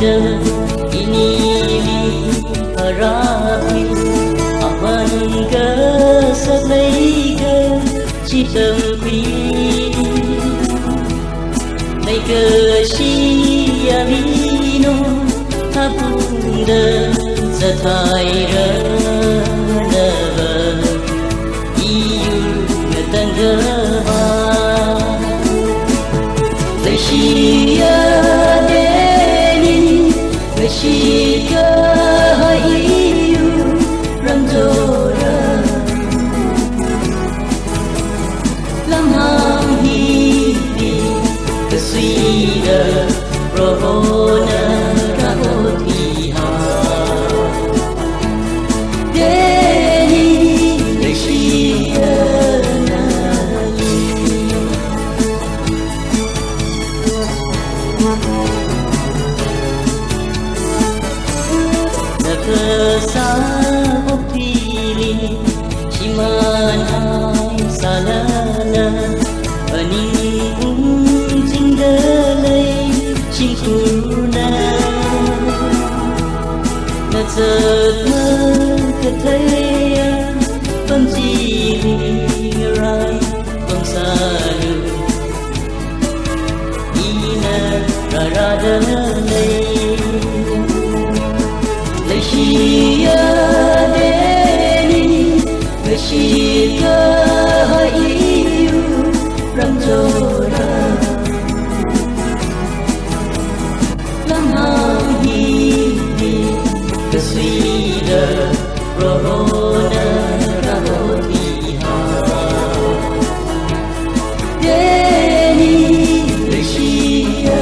tanda ini harapi aman ke sadai ke citam pi nay ke siamino abunda zathai ra nava iyu tanda Shia deni Shika hayu ramzora lamham hibi kasida rohona rahotiha deni Shia sa opili chiman hai salana paning jingdalai chingkuna nazat makathaya pamjili rai pamsalu ina raradalai Shia deni Shika hayu ramzora lamham hibi kasida rohona rahotiha deni Shia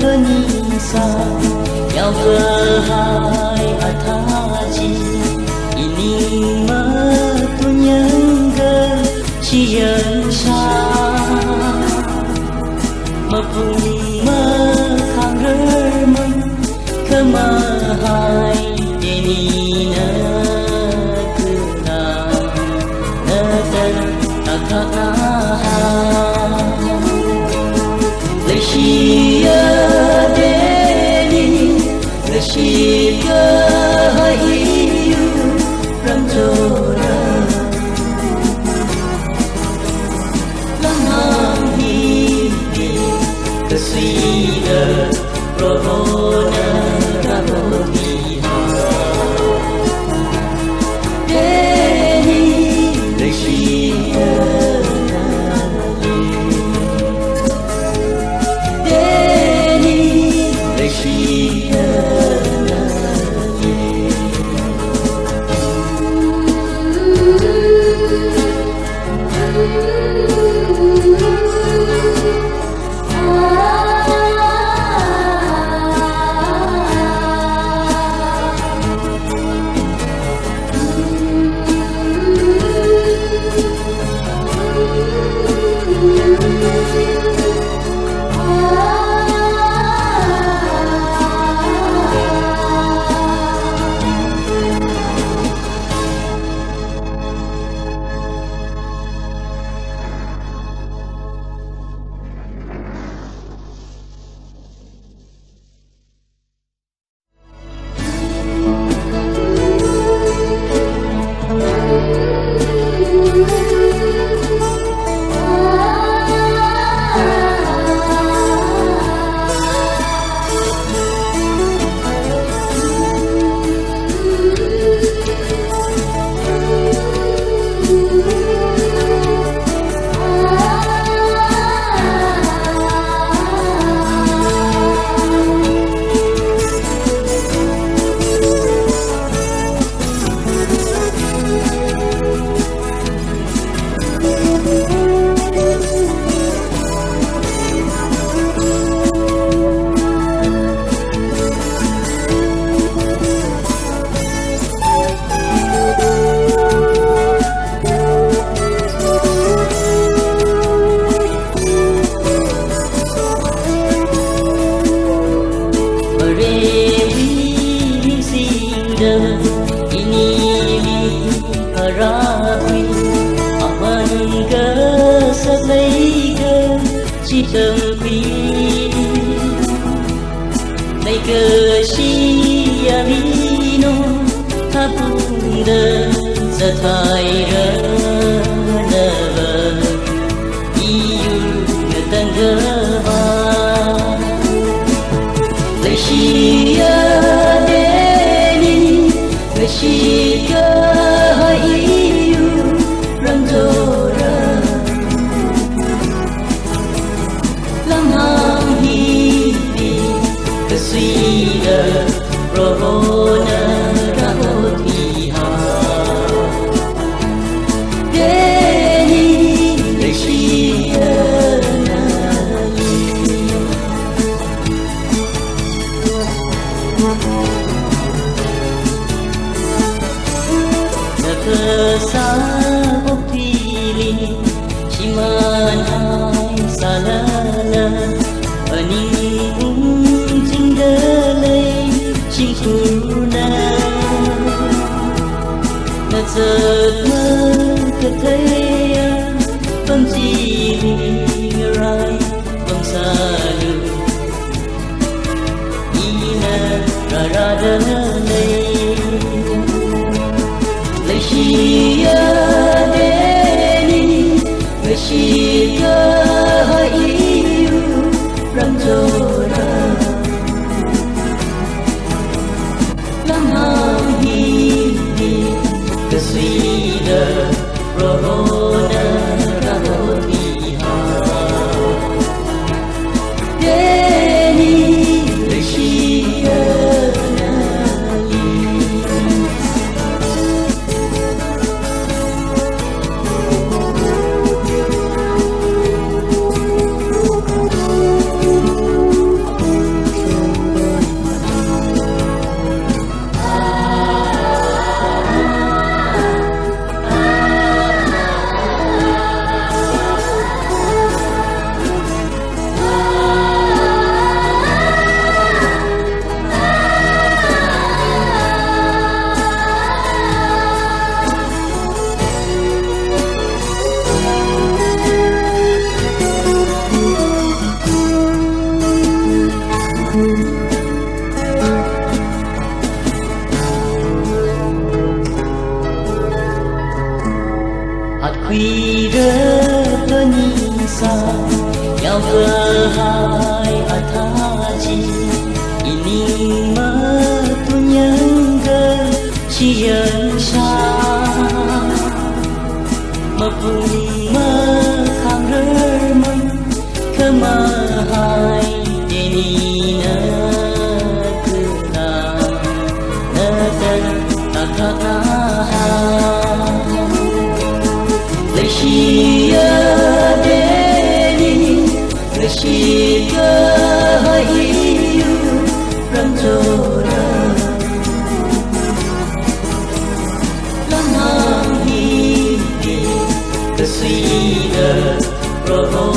Nisa yang berhai ataji ini matunyangga cian sha mapung makanggerma kemahai ini na kena natan takah Shia deni Shika hayu ramzora lamham hibi kasida rohona rahotiha deni Shia rapi aman ke selai ke citem pi nay ke sia vino thapung de za thai ra na ba iu ngatang ga ba lai sia de ni lai sia hai iu ram do ra lam hang hi ni ka si da rohona ra ho thi ha de ni lai sia na sa opili chiman ai salala aning jingdalai chingkuna na chợt mơ kathaya pamji rai pamsa lu ina ra dalai lai sia de ni lai sia hai iu ram do ra lam hang hi ni ka si da rohona ra ho thi ha de ni lai sia quy rơ bơ ni sa nhau cơ hai tha chi ini mơ tu nhân cơ chi ân sa mơ vùng mơ khang rơ mơ khơ mơ hai để ni nơ cơ na nơ tân ta khơ na ha lai sia de ni lai sia hai iu ram do ra lam hang hi ni ka si da roho